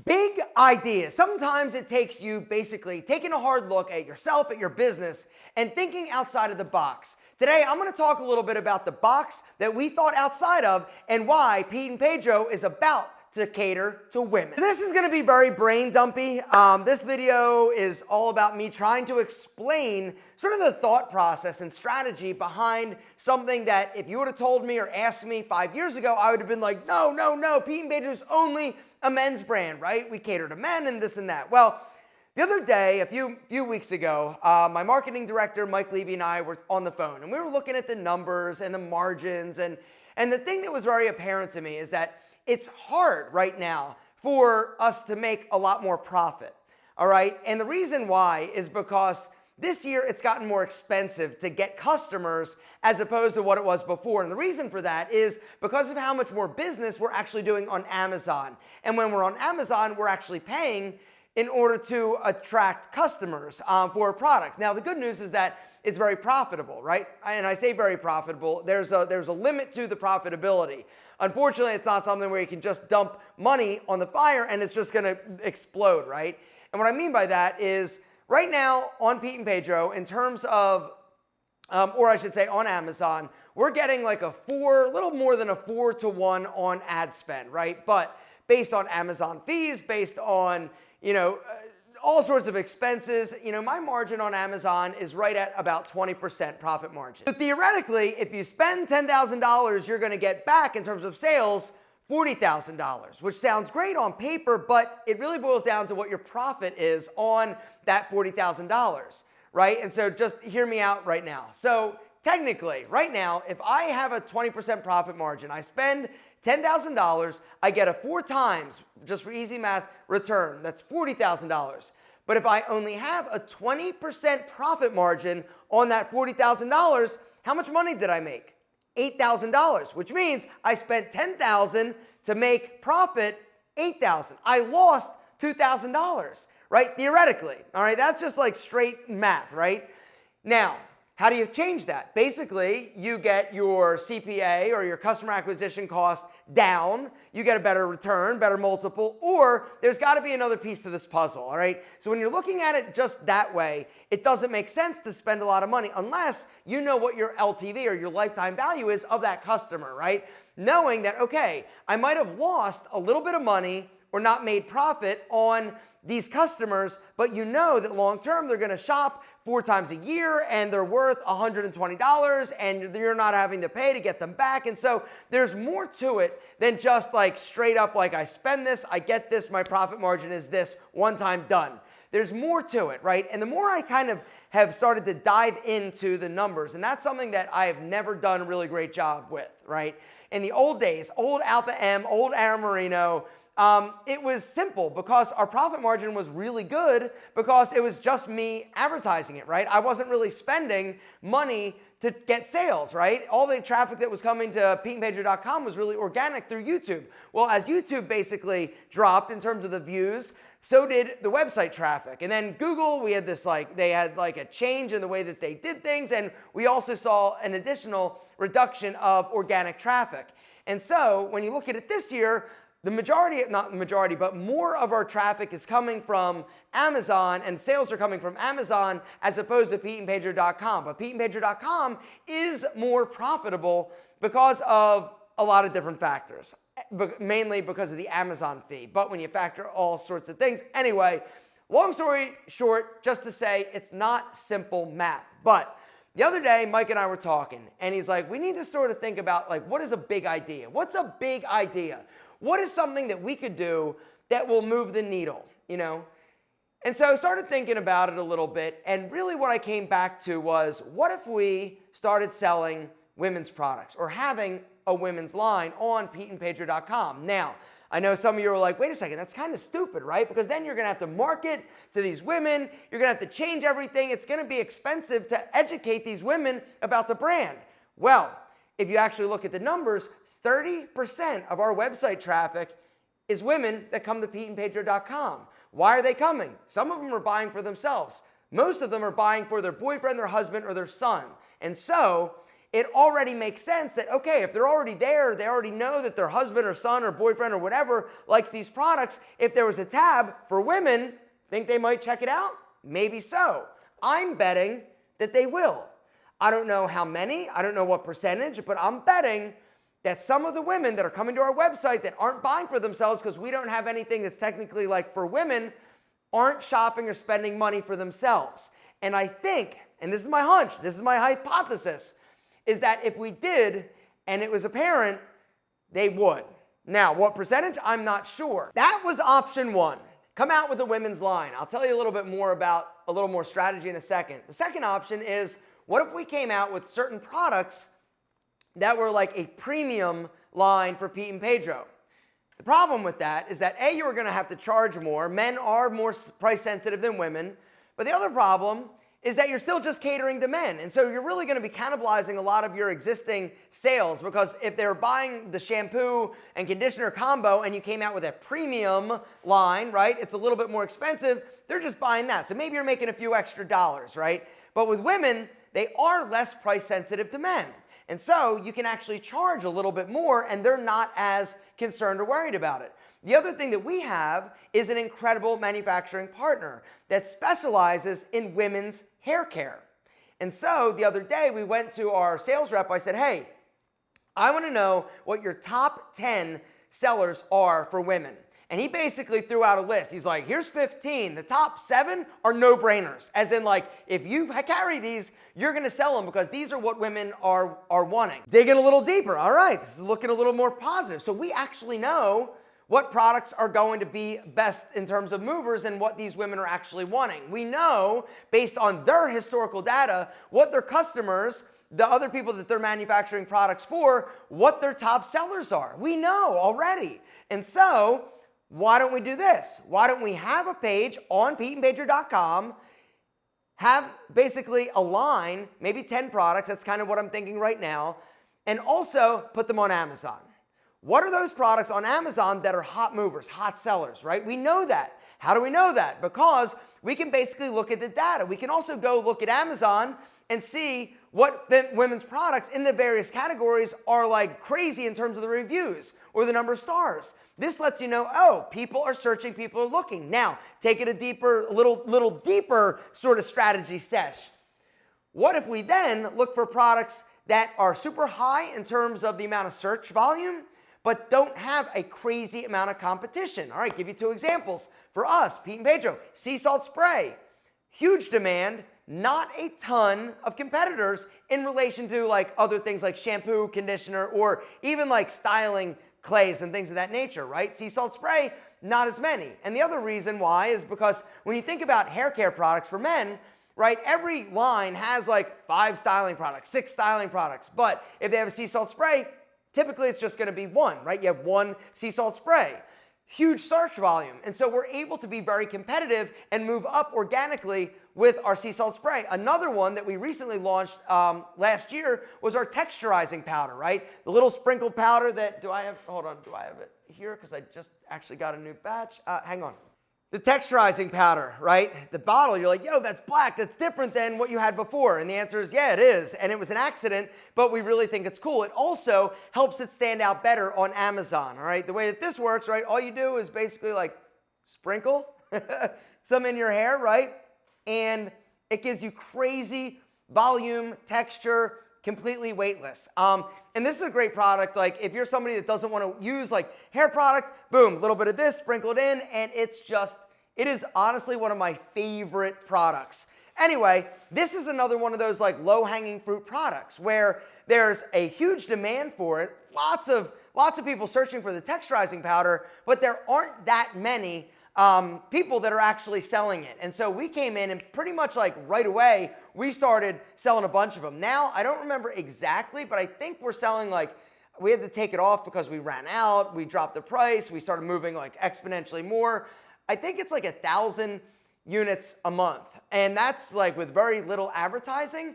Big ideas. Sometimes it takes you basically taking a hard look at yourself, at your business, and thinking outside of the box. Today, I'm going to talk a little bit about the box that we thought outside of and why Pete and Pedro is about to cater to women. This is going to be very brain dumpy. This video is all about me trying to explain sort of the thought process and strategy behind something that if you would have told me or asked me 5 years ago, I would have been like, no, Pete and Pedro is only a men's brand, right? We cater to men and this and that. Well, the other day, a few weeks ago, my marketing director, Mike Levy, and I were on the phone, and we were looking at the numbers and the margins, and the thing that was very apparent to me is that it's hard right now for us to make a lot more profit, all right? And the reason why is because this year it's gotten more expensive to get customers as opposed to what it was before. And the reason for that is because of how much more business we're actually doing on Amazon. And when we're on Amazon, we're actually paying in order to attract customers for products. Now, the good news is that it's very profitable, right? And I say very profitable. There's a limit to the profitability. Unfortunately, it's not something where you can just dump money on the fire and it's just gonna explode, right? And what I mean by that is right now on Pete and Pedro, in terms of, or I should say on Amazon, we're getting like a little more than a 4-to-1 on ad spend, right? But based on Amazon fees, based on, all sorts of expenses, my margin on Amazon is right at about 20% profit margin. So theoretically, if you spend $10,000, you're gonna get back in terms of sales, $40,000, which sounds great on paper, but it really boils down to what your profit is on that $40,000, right? And so just hear me out right now. So technically, right now, if I have a 20% profit margin, I spend $10,000, I get a 4 times, just for easy math, return. That's $40,000. But if I only have a 20% profit margin on that $40,000, how much money did I make? $8,000, which means I spent $10,000 to make profit $8,000. I lost $2,000, right? Theoretically, all right? That's just like straight math, right? Now, how do you change that? Basically, you get your CPA or your customer acquisition cost down, you get a better return, better multiple, or there's got to be another piece to this puzzle, all right? So when you're looking at it just that way, it doesn't make sense to spend a lot of money unless you know what your LTV or your lifetime value is of that customer, right? Knowing that, okay, I might have lost a little bit of money or not made profit on these customers, but you know that long term they're going to shop 4 times a year and they're worth $120 and you're not having to pay to get them back. And so there's more to it than just like straight up like I spend this, I get this, my profit margin is this, one time done. There's more to it, right? And the more I kind of have started to dive into the numbers, and that's something that I have never done a really great job with, right? In the old days, old Alpha M, old Aaron Marino, it was simple because our profit margin was really good because it was just me advertising it, right? I wasn't really spending money to get sales, right? All the traffic that was coming to PeteandPedro.com was really organic through YouTube. Well, as YouTube basically dropped in terms of the views, so did the website traffic. And then Google, we had this they had a change in the way that they did things, and we also saw an additional reduction of organic traffic. And so when you look at it this year, the majority, not the majority, but more of our traffic is coming from Amazon and sales are coming from Amazon as opposed to PeteandPedro.com. But PeteandPedro.com is more profitable because of a lot of different factors, mainly because of the Amazon fee. But when you factor all sorts of things, anyway, long story short, just to say it's not simple math. But the other day, Mike and I were talking and he's like, we need to sort of think about what is a big idea? What's a big idea? What is something that we could do that will move the needle, And so I started thinking about it a little bit, and really what I came back to was, what if we started selling women's products or having a women's line on PeteandPedro.com? Now, I know some of you are like, wait a second, that's kind of stupid, right? Because then you're going to have to market to these women. You're going to have to change everything. It's going to be expensive to educate these women about the brand. Well, if you actually look at the numbers, 30% of our website traffic is women that come to PeteandPedro.com. Why are they coming? Some of them are buying for themselves. Most of them are buying for their boyfriend, their husband, or their son. And so it already makes sense that, okay, if they're already there, they already know that their husband or son or boyfriend or whatever likes these products. If there was a tab for women, think they might check it out? Maybe so. I'm betting that they will. I don't know how many, I don't know what percentage, but I'm betting that some of the women that are coming to our website that aren't buying for themselves because we don't have anything that's technically like for women aren't shopping or spending money for themselves. And I think, and this is my hunch, this is my hypothesis, is that if we did and it was apparent, they would. Now, what percentage? I'm not sure. That was option one. Come out with a women's line. I'll tell you a little bit more about a little more strategy in a second. The second option is, what if we came out with certain products that were like a premium line for Pete and Pedro? The problem with that is that A, you are going to have to charge more. Men are more price sensitive than women. But the other problem is that you're still just catering to men. And so you're really going to be cannibalizing a lot of your existing sales, because if they're buying the shampoo and conditioner combo and you came out with a premium line, right, it's a little bit more expensive, they're just buying that. So maybe you're making a few extra dollars, right? But with women, they are less price sensitive to men. And so you can actually charge a little bit more and they're not as concerned or worried about it. The other thing that we have is an incredible manufacturing partner that specializes in women's hair care. And so the other day we went to our sales rep. I said, hey, I want to know what your top 10 sellers are for women. And he basically threw out a list. He's like, here's 15. The top 7 are no-brainers. As in, like, if you carry these, you're going to sell them because these are what women are wanting. Dig in a little deeper. All right, this is looking a little more positive. So we actually know what products are going to be best in terms of movers and what these women are actually wanting. We know, based on their historical data, what their customers, the other people that they're manufacturing products for, what their top sellers are. We know already. And so why don't we do this? Why don't we have a page on PeteandPedro.com, have basically a line, maybe 10 products, that's kind of what I'm thinking right now, and also put them on Amazon. What are those products on Amazon that are hot movers, hot sellers, right? We know that. How do we know that? Because we can basically look at the data. We can also go look at Amazon and see what women's products in the various categories are like crazy in terms of the reviews or the number of stars. This lets you know, oh, people are searching, people are looking. Now, take it a deeper, little deeper sort of strategy sesh. What if we then look for products that are super high in terms of the amount of search volume, but don't have a crazy amount of competition? All right, give you 2 examples. For us, Pete and Pedro, sea salt spray, huge demand, not a ton of competitors in relation to like other things like shampoo, conditioner, or even like styling clays and things of that nature, right? Sea salt spray, not as many. And the other reason why is because when you think about hair care products for men, right, every line has like 5 styling products, 6 styling products. But if they have a sea salt spray, typically it's just going to be 1, right? You have 1 sea salt spray. Huge search volume. And so we're able to be very competitive and move up organically with our sea salt spray. Another one that we recently launched last year was our texturizing powder, right? The little sprinkled powder that, do I have it here? Because I just actually got a new batch. Hang on. The texturizing powder, right? The bottle, you're like, yo, that's black. That's different than what you had before. And the answer is, yeah, it is. And it was an accident, but we really think it's cool. It also helps it stand out better on Amazon, all right? The way that this works, right? All you do is basically like sprinkle some in your hair, right? And it gives you crazy volume, texture, completely weightless. And this is a great product. Like if you're somebody that doesn't want to use like hair product, boom, a little bit of this sprinkled in, and it is honestly one of my favorite products. Anyway, this is another one of those like low-hanging fruit products where there's a huge demand for it. Lots of people searching for the texturizing powder, but there aren't that many people that are actually selling it. And so we came in and pretty much like right away, we started selling a bunch of them. Now, I don't remember exactly, but I think we're selling like, we had to take it off because we ran out, we dropped the price, we started moving like exponentially more. I think it's like 1,000 units a month. And that's like with very little advertising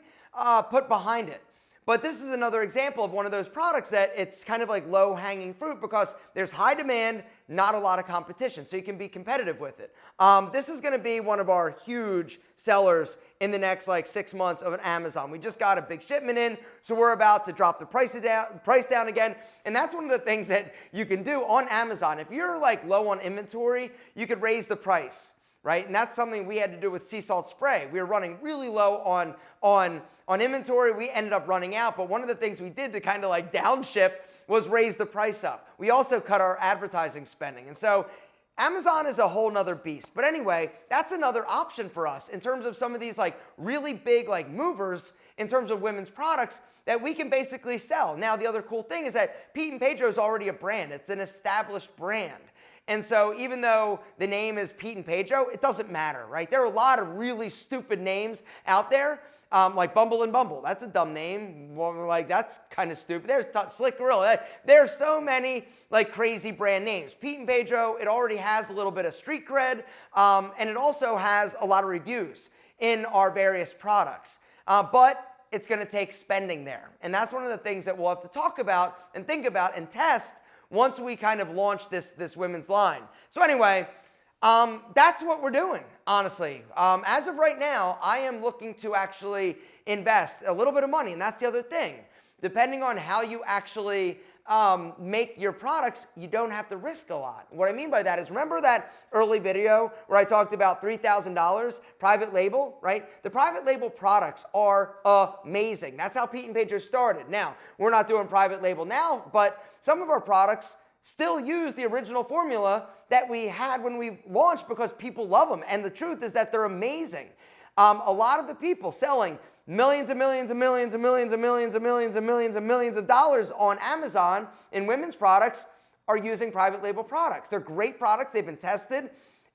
put behind it. But this is another example of one of those products that it's kind of like low-hanging fruit because there's high demand, not a lot of competition, so you can be competitive with it. This is going to be one of our huge sellers in the next like 6 months of an Amazon. We just got a big shipment in, so we're about to drop the price down again. And that's one of the things that you can do on Amazon. If you're like low on inventory, you could raise the price, right? And that's something we had to do with sea salt spray. We were running really low on inventory. We ended up running out, but one of the things we did to kind of like downshift was raise the price up. We also cut our advertising spending. And so Amazon is a whole nother beast. But anyway, that's another option for us in terms of some of these like really big like movers in terms of women's products that we can basically sell. Now, the other cool thing is that Pete and Pedro is already a brand. It's an established brand. And so even though the name is Pete and Pedro, it doesn't matter, right? There are a lot of really stupid names out there, like Bumble and Bumble. That's a dumb name. Well, like, that's kind of stupid. There's Slick Gorilla. There's so many like crazy brand names. Pete and Pedro, it already has a little bit of street cred, and it also has a lot of reviews in our various products. But it's going to take spending there. And that's one of the things that we'll have to talk about and think about and test once we kind of launch this women's line. So anyway, that's what we're doing, honestly. As of right now, I am looking to actually invest a little bit of money, and that's the other thing. Depending on how you actually make your products, you don't have to risk a lot. What I mean by that is, remember that early video where I talked about $3,000 private label, right? The private label products are amazing. That's how Pete and Pedro started. Now, we're not doing private label now, but some of our products still use the original formula that we had when we launched because people love them. And the truth is that they're amazing. A lot of the people selling millions and millions and millions and millions and millions and millions and millions and millions of dollars on Amazon in women's products are using private label products. They're great products. They've been tested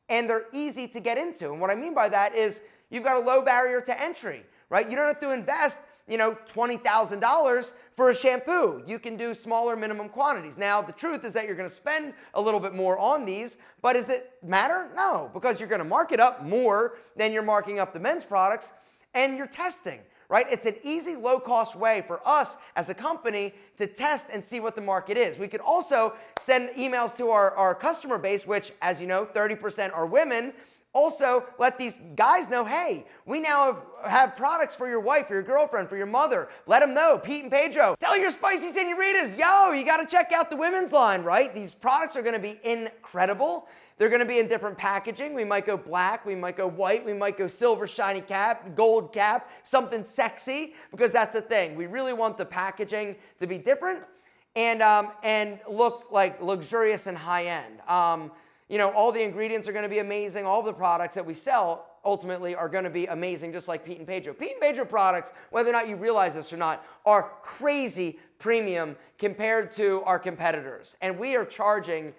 and they're easy to get into. And what I mean by that is you've got a low barrier to entry, right? You don't have to invest, $20,000 for a shampoo. You can do smaller minimum quantities. Now, the truth is that you're going to spend a little bit more on these, but does it matter? No, because you're going to mark it up more than you're marking up the men's products, and you're testing, right? It's an easy, low-cost way for us as a company to test and see what the market is. We could also send emails to our customer base, which, as you know, 30% are women. Also, let these guys know, hey, we now have products for your wife, for your girlfriend, for your mother. Let them know, Pete and Pedro. Tell your spicy senoritas, yo, you got to check out the women's line, right? These products are going to be incredible. They're going to be in different packaging. We might go black, we might go white, we might go silver shiny cap, gold cap, something sexy, because that's the thing. We really want the packaging to be different and look like luxurious and high-end. All the ingredients are going to be amazing. All of the products that we sell ultimately are going to be amazing, just like Pete and Pedro. Pete and Pedro products, whether or not you realize this or not, are crazy premium compared to our competitors. And we are charging,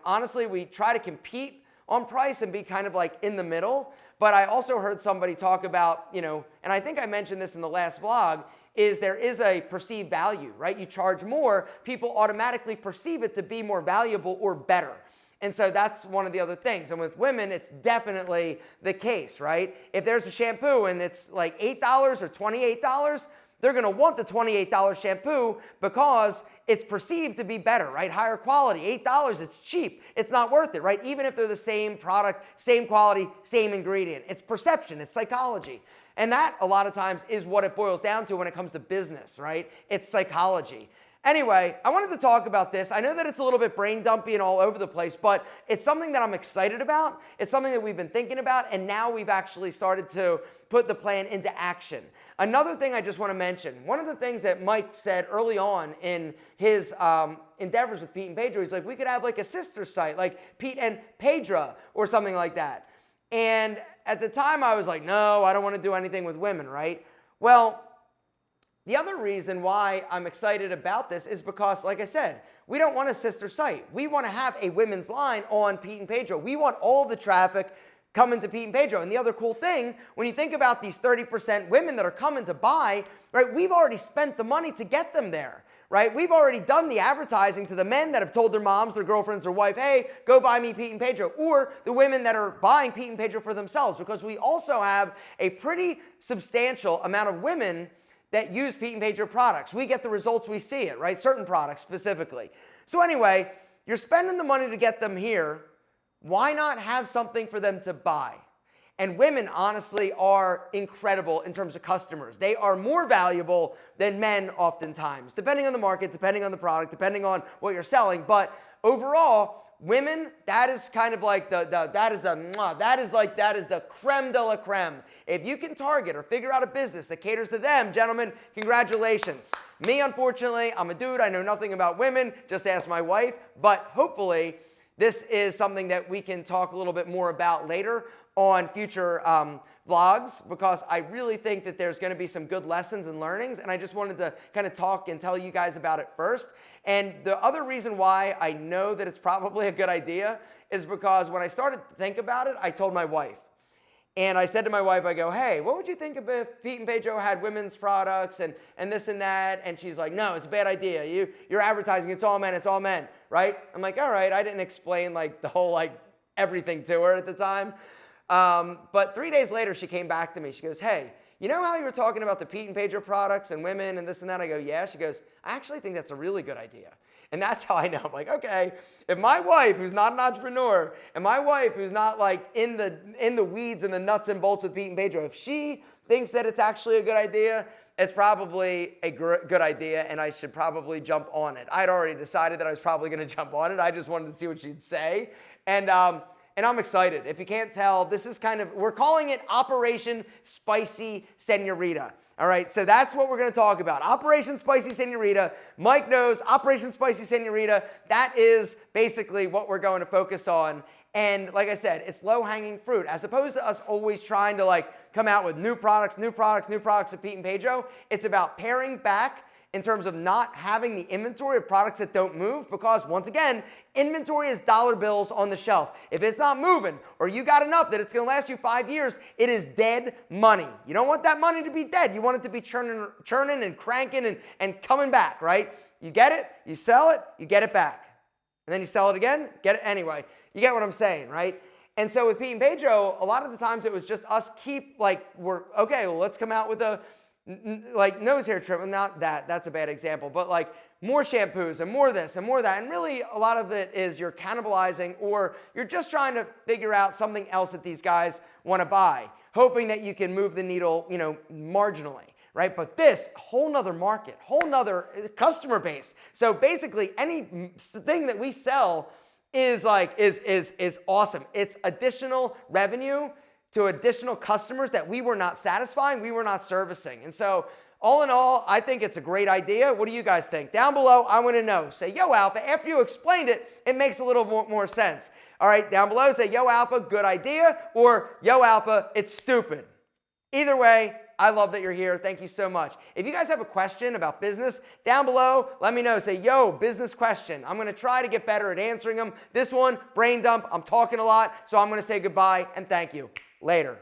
honestly, we try to compete on price and be kind of like in the middle. But I also heard somebody talk about, and I think I mentioned this in the last vlog, is there is a perceived value, right? You charge more, people automatically perceive it to be more valuable or better. And so that's one of the other things. And with women, it's definitely the case, right? If there's a shampoo and it's like $8 or $28, they're going to want the $28 shampoo because it's perceived to be better, right? Higher quality. $8, it's cheap. It's not worth it, right? Even if they're the same product, same quality, same ingredient. It's perception. It's psychology. And that, a lot of times, is what it boils down to when it comes to business, right? It's psychology. Anyway, I wanted to talk about this. I know that it's a little bit brain dumpy and all over the place, but it's something that I'm excited about. It's something that we've been thinking about, and now we've actually started to put the plan into action. Another thing I just want to mention, one of the things that Mike said early on in his endeavors with Pete and Pedro, he's like, we could have like a sister site, like Pete and Pedro or something like that. And at the time I was like, no, I don't want to do anything with women, right? Well, the other reason why I'm excited about this is because, like I said, we don't want a sister site. We want to have a women's line on Pete and Pedro. We want all the traffic coming to Pete and Pedro. And the other cool thing, when you think about these 30% women that are coming to buy, right, we've already spent the money to get them there, right? We've already done the advertising to the men that have told their moms, their girlfriends, their wife, hey, go buy me Pete and Pedro, or the women that are buying Pete and Pedro for themselves, because we also have a pretty substantial amount of women that use Pete and Pedro products. We get the results, we see it, right? Certain products specifically. So anyway, You're spending the money to get them here. Why not have something for them to buy? And women, honestly, are incredible in terms of customers. They are more valuable than men oftentimes, depending on the market, depending on the product, depending on what you're selling. But overall, women, that is kind of like that is the creme de la creme. If you can target or figure out a business that caters to them, gentlemen, congratulations. Me, unfortunately, I'm a dude. I know nothing about women. Just ask my wife. But hopefully, this is something that we can talk a little bit more about later on future vlogs, because I really think that there's going to be some good lessons and learnings, and I just wanted to kind of talk and tell you guys about it first. And the other reason why I know that it's probably a good idea is because when I started to think about it, I told my wife. And I said to my wife, I go, hey, what would you think if Pete and Pedro had women's products and this and that? And she's like, no, it's a bad idea. You're advertising, it's all men, right? I'm like, all right. I didn't explain like the whole like everything to her at the time. But 3 days later, she came back to me. She goes, hey, you know how you were talking about the Pete and Pedro products and women and this and that? I go, yeah. She goes, I actually think that's a really good idea. And that's how I know. I'm like, okay, if my wife, who's not an entrepreneur, and my wife, who's not like in the weeds and the nuts and bolts with Pete and Pedro, if she thinks that it's actually a good idea, it's probably a good idea, and I should probably jump on it. I'd already decided that I was probably going to jump on it. I just wanted to see what she'd say. And I'm excited. If you can't tell, this is we're calling it Operation Spicy Senorita. All right, so that's what we're going to talk about. Operation Spicy Senorita. Mike knows Operation Spicy Senorita. That is basically what we're going to focus on. And like I said, it's low-hanging fruit. As opposed to us always trying to like come out with new products at Pete and Pedro, it's about paring back in terms of not having the inventory of products that don't move, because once again, inventory is dollar bills on the shelf. If it's not moving, or you got enough that it's gonna last you 5 years, it is dead money. You don't want that money to be dead. You want it to be churning and cranking and coming back, right? You get it, you sell it, you get it back. And then you sell it again, get it anyway. You get what I'm saying, right? And so with Pete and Pedro, a lot of the times it was just us let's come out with a like nose hair trim, not that's a bad example, but like more shampoos and more this and more that. And really a lot of it is you're cannibalizing, or you're just trying to figure out something else that these guys want to buy, hoping that you can move the needle, marginally, right? But this whole nother market, whole nother customer base. So basically anything that we sell is awesome. It's additional revenue to additional customers that we were not satisfying, we were not servicing. And so all in all, I think it's a great idea. What do you guys think? Down below, I want to know. Say, yo, Alpha. After you explained it, it makes a little more sense. All right, down below, say, yo, Alpha, good idea, or yo, Alpha, it's stupid. Either way, I love that you're here. Thank you so much. If you guys have a question about business, down below, let me know. Say, yo, business question. I'm going to try to get better at answering them. This one, brain dump. I'm talking a lot, so I'm going to say goodbye and thank you. Later.